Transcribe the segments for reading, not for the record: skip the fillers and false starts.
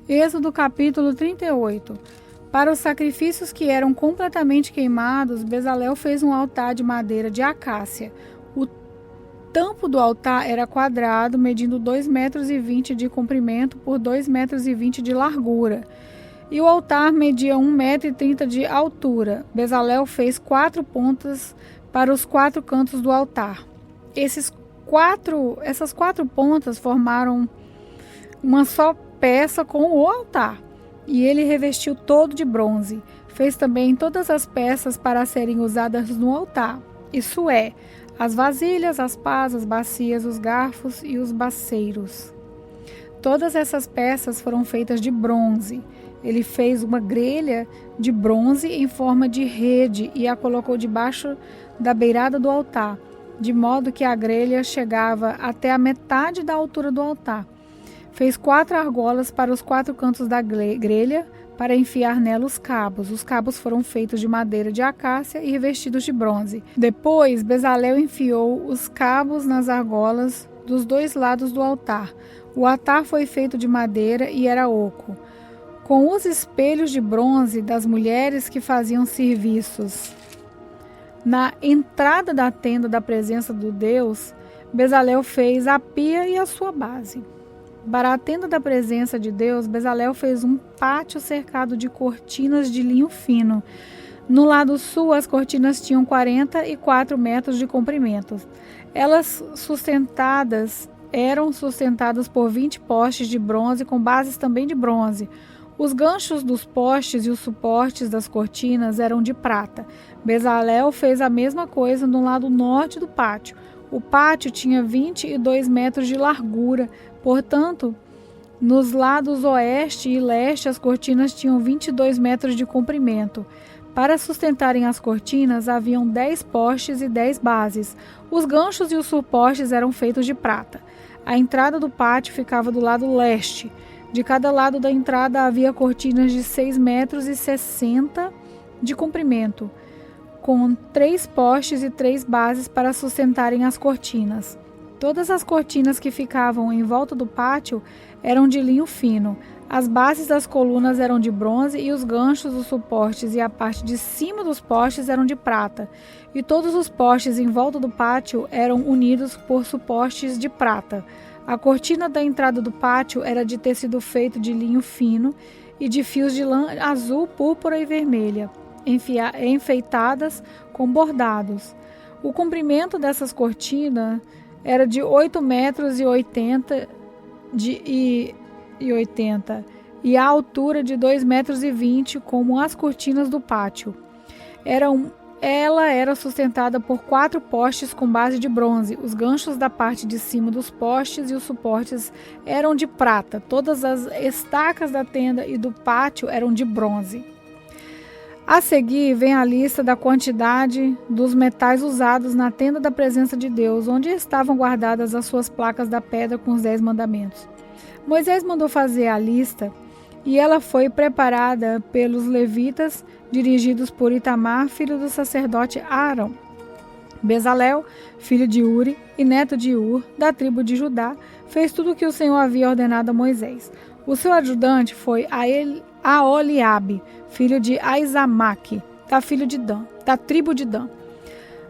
Êxodo capítulo 38. Para os sacrifícios que eram completamente queimados, Bezalel fez um altar de madeira de acácia. O tampo do altar era quadrado, medindo 2,20 metros de comprimento por 2,20 metros de largura. E o altar media 1,30 metros de altura. Bezalel fez 4 pontas para os 4 cantos do altar. Essas quatro pontas formaram uma só peça com o altar, e ele revestiu todo de bronze. Fez também todas as peças para serem usadas no altar, isso é, as vasilhas, as pás, as bacias, os garfos e os baceiros. Todas essas peças foram feitas de bronze. Ele fez uma grelha de bronze em forma de rede e a colocou debaixo da beirada do altar, de modo que a grelha chegava até a metade da altura do altar. Fez 4 argolas para os 4 cantos da grelha, para enfiar nela os cabos. Os cabos foram feitos de madeira de acácia e revestidos de bronze. Depois, Bezalel enfiou os cabos nas argolas dos 2 lados do altar. O altar foi feito de madeira e era oco. Com os espelhos de bronze das mulheres que faziam serviços na entrada da tenda da presença do Deus, Bezalel fez a pia e a sua base. Para a tenda da presença de Deus, Bezalel fez um pátio cercado de cortinas de linho fino. No lado sul, as cortinas tinham 44 metros de comprimento. Elas eram sustentadas por 20 postes de bronze com bases também de bronze. Os ganchos dos postes e os suportes das cortinas eram de prata. Bezalel fez a mesma coisa no lado norte do pátio. O pátio tinha 22 metros de largura, portanto, nos lados oeste e leste as cortinas tinham 22 metros de comprimento. Para sustentarem as cortinas, haviam 10 postes e 10 bases. Os ganchos e os suportes eram feitos de prata. A entrada do pátio ficava do lado leste. De cada lado da entrada havia cortinas de 6,60 metros de comprimento, com 3 postes e 3 bases para sustentarem as cortinas. Todas as cortinas que ficavam em volta do pátio eram de linho fino. As bases das colunas eram de bronze e os ganchos, os suportes e a parte de cima dos postes eram de prata. E todos os postes em volta do pátio eram unidos por suportes de prata. A cortina da entrada do pátio era de tecido feito de linho fino e de fios de lã azul, púrpura e vermelha, enfeitadas com bordados. O comprimento dessas cortinas era de 8,80 metros e a altura de 2,20 metros, como as cortinas do pátio. Ela era sustentada por 4 postes com base de bronze. Os ganchos da parte de cima dos postes e os suportes eram de prata. Todas as estacas da tenda e do pátio eram de bronze. A seguir vem a lista da quantidade dos metais usados na tenda da presença de Deus, onde estavam guardadas as suas placas da pedra com os 10 mandamentos. Moisés mandou fazer a lista e ela foi preparada pelos levitas, dirigidos por Itamar, filho do sacerdote Arão. Bezalel, filho de Uri e neto de Ur, da tribo de Judá, fez tudo o que o Senhor havia ordenado a Moisés. O seu ajudante foi Aholiabe, filho de Aizamaque, da tribo de Dan.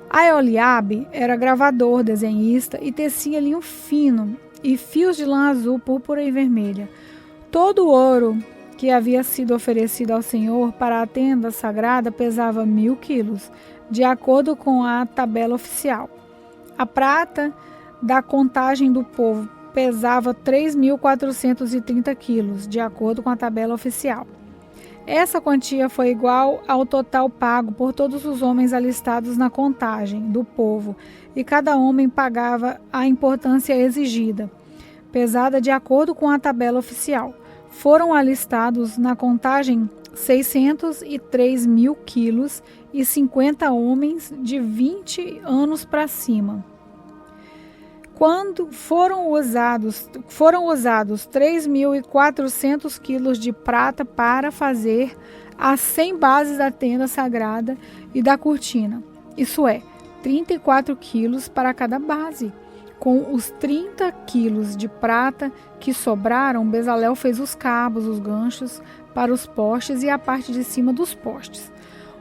Aholiabe era gravador, desenhista e tecia linho fino e fios de lã azul, púrpura e vermelha. Todo o ouro que havia sido oferecido ao Senhor para a tenda sagrada pesava 1.000 quilos, de acordo com a tabela oficial. A prata da contagem do povo pesava 3.430 quilos, de acordo com a tabela oficial. Essa quantia foi igual ao total pago por todos os homens alistados na contagem do povo, e cada homem pagava a importância exigida, pesada de acordo com a tabela oficial. Foram alistados na contagem 603.000 quilos e 50 homens de 20 anos para cima. Quando foram usados 3.400 quilos de prata para fazer as 100 bases da tenda sagrada e da cortina, isso é, 34 quilos para cada base. Com os 30 quilos de prata que sobraram, Bezalel fez os cabos, os ganchos para os postes e a parte de cima dos postes.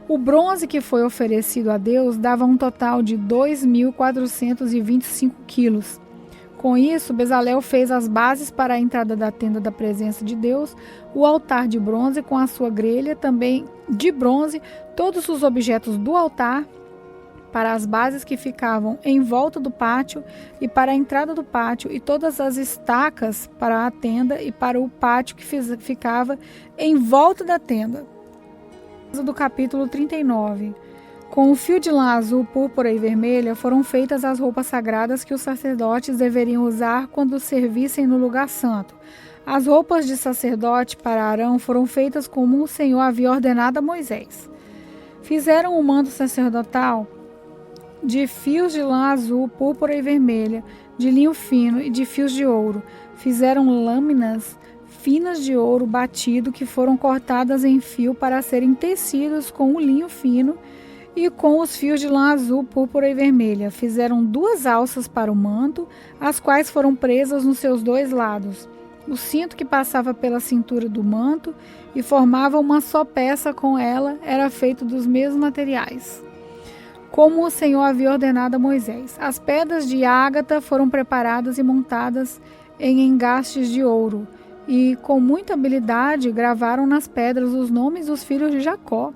O bronze que foi oferecido a Deus dava um total de 2.425 quilos. Com isso, Bezalel fez as bases para a entrada da tenda da presença de Deus, o altar de bronze com a sua grelha, também de bronze, todos os objetos do altar, para as bases que ficavam em volta do pátio e para a entrada do pátio, e todas as estacas para a tenda e para o pátio que ficava em volta da tenda. Do capítulo 39. Com o fio de lã azul, púrpura e vermelha foram feitas as roupas sagradas que os sacerdotes deveriam usar quando servissem no lugar santo. As roupas de sacerdote para Arão foram feitas como o Senhor havia ordenado a Moisés. Fizeram o manto sacerdotal de fios de lã azul, púrpura e vermelha, de linho fino e de fios de ouro. Fizeram lâminas finas de ouro batido que foram cortadas em fio para serem tecidos com o linho fino e com os fios de lã azul, púrpura e vermelha. Fizeram 2 alças para o manto, as quais foram presas nos seus 2 lados. O cinto que passava pela cintura do manto e formava uma só peça com ela era feito dos mesmos materiais, como o Senhor havia ordenado a Moisés. As pedras de ágata foram preparadas e montadas em engastes de ouro, e com muita habilidade gravaram nas pedras os nomes dos filhos de Jacó.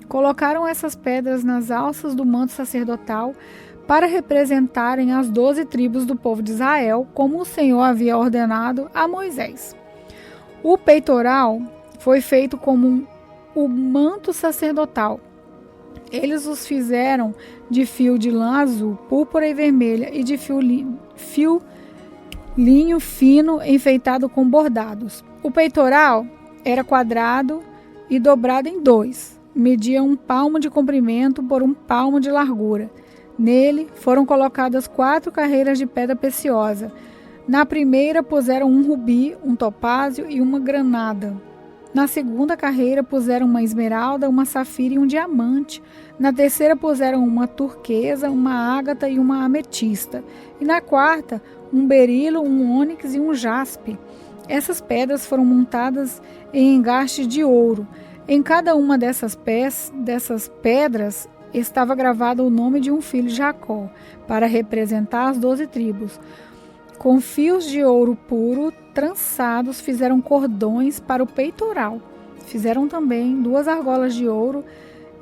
Colocaram essas pedras nas alças do manto sacerdotal para representarem as 12 tribos do povo de Israel, como o Senhor havia ordenado a Moisés. O peitoral foi feito como o manto sacerdotal. Eles os fizeram de fio de lã azul, púrpura e vermelha e de linho fino enfeitado com bordados. O peitoral era quadrado e dobrado em 2. Media 1 palmo de comprimento por 1 palmo de largura. Nele foram colocadas 4 carreiras de pedra preciosa. Na primeira puseram um rubi, um topázio e uma granada. Na segunda carreira puseram uma esmeralda, uma safira e um diamante. Na terceira puseram uma turquesa, uma ágata e uma ametista. E na quarta, um berilo, um ônix e um jaspe. Essas pedras foram montadas em engastes de ouro. Em cada uma dessas pedras estava gravado o nome de um filho de Jacó, para representar as 12 tribos. Com fios de ouro puro trançados, fizeram cordões para o peitoral. Fizeram também 2 argolas de ouro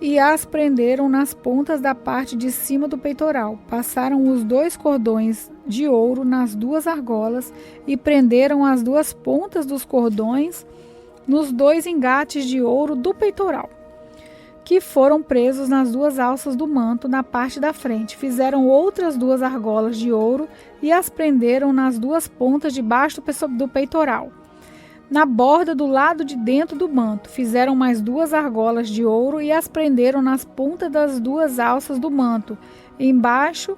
e as prenderam nas pontas da parte de cima do peitoral. Passaram os 2 cordões de ouro nas 2 argolas e prenderam as 2 pontas dos cordões nos 2 engates de ouro do peitoral, que foram presos nas 2 alças do manto na parte da frente. Fizeram outras 2 argolas de ouro e as prenderam nas 2 pontas debaixo do peitoral, na borda do lado de dentro do manto. Fizeram mais 2 argolas de ouro e as prenderam nas pontas das 2 alças do manto, embaixo,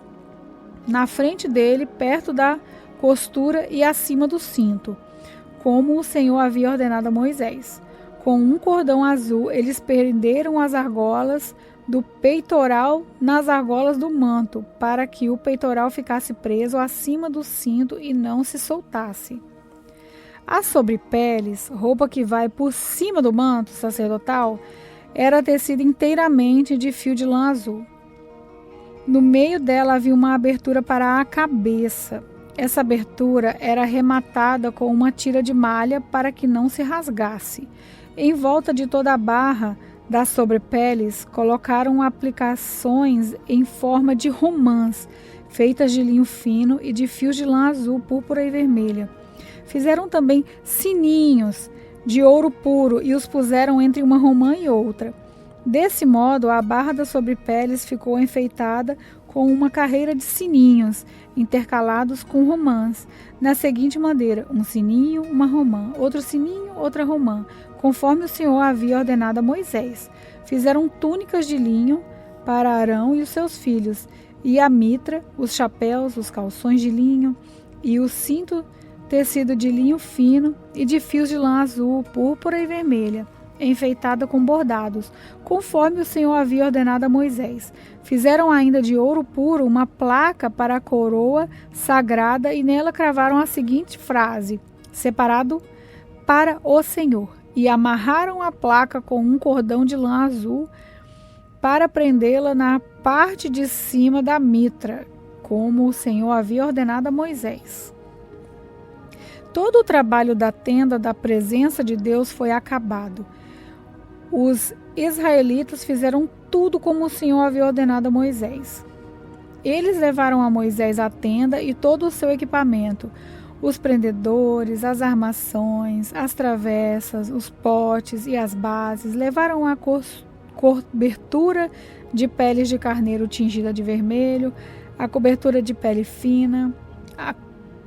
na frente dele, perto da costura e acima do cinto, como o Senhor havia ordenado a Moisés. Com um cordão azul, eles prenderam as argolas do peitoral nas argolas do manto, para que o peitoral ficasse preso acima do cinto e não se soltasse. As sobrepeles, roupa que vai por cima do manto sacerdotal, era tecida inteiramente de fio de lã azul. No meio dela havia uma abertura para a cabeça. Essa abertura era arrematada com uma tira de malha para que não se rasgasse. Em volta de toda a barra das sobrepeles, colocaram aplicações em forma de romãs, feitas de linho fino e de fios de lã azul, púrpura e vermelha. Fizeram também sininhos de ouro puro e os puseram entre uma romã e outra. Desse modo, a barra das sobrepeles ficou enfeitada com uma carreira de sininhos, intercalados com romãs, na seguinte maneira: um sininho, uma romã, outro sininho, outra romã, conforme o Senhor havia ordenado a Moisés. Fizeram túnicas de linho para Arão e os seus filhos, e a mitra, os chapéus, os calções de linho e o cinto tecido de linho fino e de fios de lã azul, púrpura e vermelha. enfeitada com bordados, conforme o Senhor havia ordenado a Moisés. Fizeram ainda de ouro puro uma placa para a coroa sagrada e nela cravaram a seguinte frase: separado para o Senhor. E amarraram a placa com um cordão de lã azul para prendê-la na parte de cima da mitra, como o Senhor havia ordenado a Moisés. Todo o trabalho da tenda da presença de Deus foi acabado. Os israelitas fizeram tudo como o Senhor havia ordenado a Moisés. Eles levaram a Moisés a tenda e todo o seu equipamento, os prendedores, as armações, as travessas, os potes e as bases. Levaram a cobertura de peles de carneiro tingida de vermelho, a cobertura de pele fina, a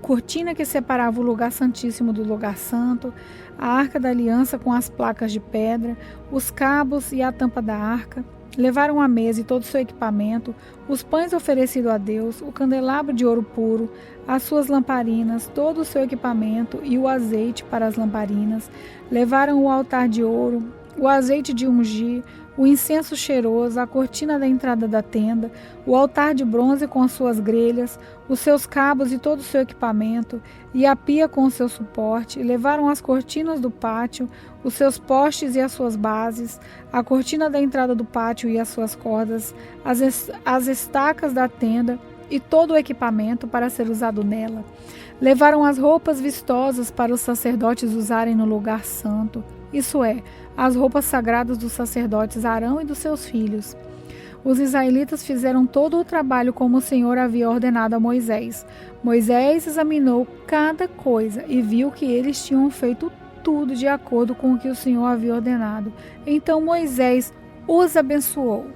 cortina que separava o lugar santíssimo do lugar santo, a arca da aliança com as placas de pedra, os cabos e a tampa da arca. Levaram a mesa e todo o seu equipamento, os pães oferecidos a Deus, o candelabro de ouro puro, as suas lamparinas, todo o seu equipamento e o azeite para as lamparinas. Levaram o altar de ouro, o azeite de ungir, o incenso cheiroso, a cortina da entrada da tenda, o altar de bronze com as suas grelhas, os seus cabos e todo o seu equipamento, e a pia com o seu suporte. Levaram as cortinas do pátio, os seus postes e as suas bases, a cortina da entrada do pátio e as suas cordas, as estacas da tenda e todo o equipamento para ser usado nela. Levaram as roupas vistosas para os sacerdotes usarem no lugar santo, isso é, as roupas sagradas dos sacerdotes Arão e dos seus filhos. Os israelitas fizeram todo o trabalho como o Senhor havia ordenado a Moisés. Moisés examinou cada coisa e viu que eles tinham feito tudo de acordo com o que o Senhor havia ordenado. Então Moisés os abençoou.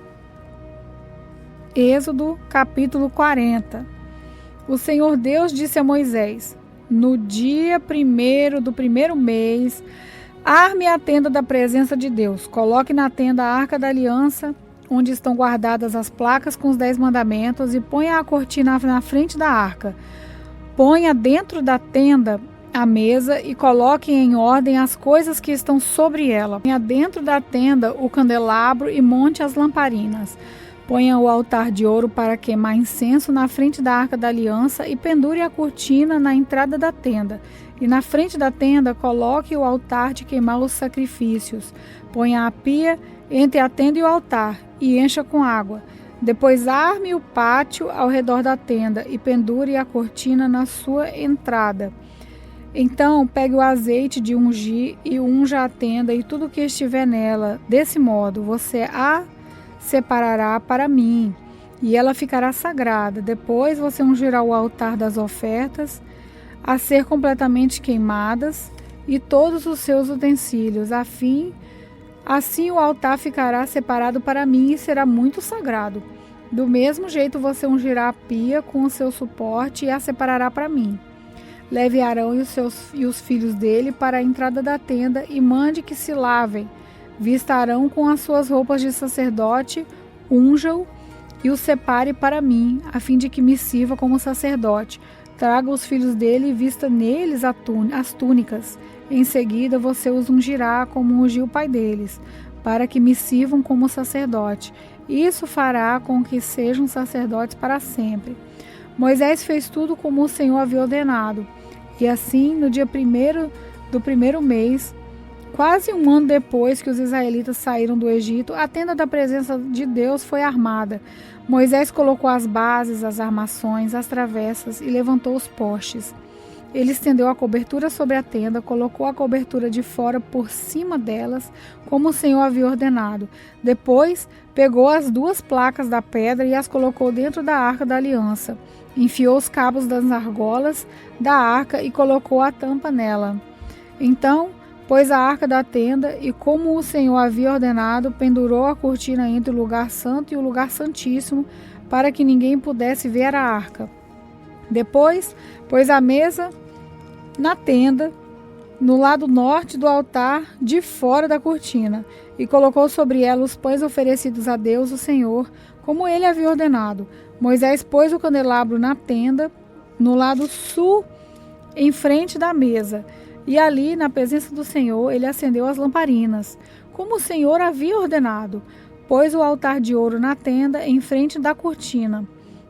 Êxodo, capítulo 40. O Senhor Deus disse a Moisés: no dia 1º do 1º mês, arme a tenda da presença de Deus. Coloque na tenda a arca da aliança, onde estão guardadas as placas com os 10 mandamentos, e ponha a cortina na frente da arca. Ponha dentro da tenda a mesa e coloque em ordem as coisas que estão sobre ela. Ponha dentro da tenda o candelabro e monte as lamparinas. Ponha o altar de ouro para queimar incenso na frente da arca da aliança e pendure a cortina na entrada da tenda. E na frente da tenda coloque o altar de queimar os sacrifícios. Ponha a pia entre a tenda e o altar e encha com água. Depois arme o pátio ao redor da tenda e pendure a cortina na sua entrada. Então pegue o azeite de ungir e unja a tenda e tudo que estiver nela. Desse modo você a separará para mim e ela ficará sagrada. Depois você ungirá o altar das ofertas a ser completamente queimadas e todos os seus utensílios, assim o altar ficará separado para mim e será muito sagrado. Do mesmo jeito você ungirá a pia com o seu suporte e a separará para mim. Leve Arão e os filhos dele para a entrada da tenda e mande que se lavem. Vista Arão com as suas roupas de sacerdote, unja-o e o separe para mim, a fim de que me sirva como sacerdote. Traga os filhos dele e vista neles as túnicas. Em seguida você os ungirá como ungiu o pai deles, para que me sirvam como sacerdote. Isso fará com que sejam sacerdotes para sempre. Moisés fez tudo como o Senhor havia ordenado. E assim, no dia 1º do 1º mês, quase um ano depois que os israelitas saíram do Egito, a tenda da presença de Deus foi armada. Moisés colocou as bases, as armações, as travessas e levantou os postes. Ele estendeu a cobertura sobre a tenda, colocou a cobertura de fora por cima delas, como o Senhor havia ordenado. Depois, pegou as 2 placas da pedra e as colocou dentro da arca da aliança. Enfiou os cabos das argolas da arca e colocou a tampa nela. Então, pôs a arca da tenda e, como o Senhor havia ordenado, pendurou a cortina entre o lugar santo e o lugar santíssimo, para que ninguém pudesse ver a arca. Depois, pôs a mesa na tenda, no lado norte do altar, de fora da cortina, e colocou sobre ela os pães oferecidos a Deus, o Senhor, como ele havia ordenado. Moisés pôs o candelabro na tenda, no lado sul, em frente da mesa, e ali, na presença do Senhor, ele acendeu as lamparinas. como o Senhor havia ordenado. Pôs o altar de ouro na tenda, em frente da cortina,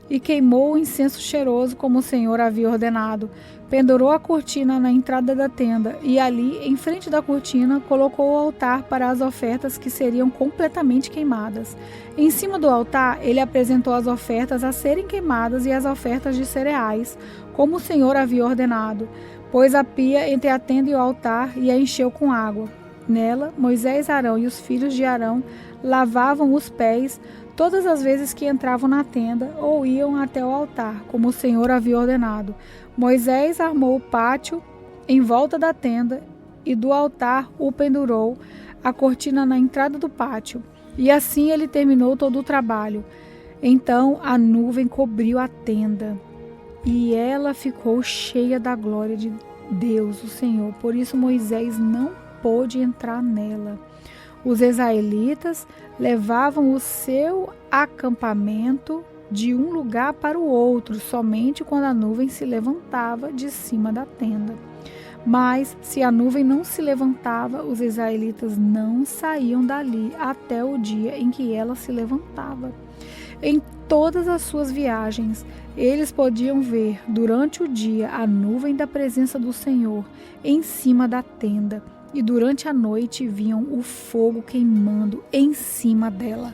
e queimou o incenso cheiroso, como o Senhor havia ordenado. Pendurou a cortina na entrada da tenda, e ali, em frente da cortina, colocou o altar para as ofertas que seriam completamente queimadas. Em cima do altar, ele apresentou as ofertas a serem queimadas e as ofertas de cereais, como o Senhor havia ordenado. Pôs a pia entre a tenda e o altar e a encheu com água. Nela, Moisés, Arão e os filhos de Arão lavavam os pés todas as vezes que entravam na tenda ou iam até o altar, como o Senhor havia ordenado. Moisés armou o pátio em volta da tenda e do altar o pendurou a cortina na entrada do pátio. E assim ele terminou todo o trabalho. Então a nuvem cobriu a tenda e ela ficou cheia da glória de Deus, o Senhor. Por isso Moisés não pôde entrar nela. Os israelitas levavam o seu acampamento de um lugar para o outro, somente quando a nuvem se levantava de cima da tenda. Mas, se a nuvem não se levantava, os israelitas não saíam dali até o dia em que ela se levantava. Em todas as suas viagens, eles podiam ver durante o dia a nuvem da presença do Senhor em cima da tenda, e durante a noite viam o fogo queimando em cima dela.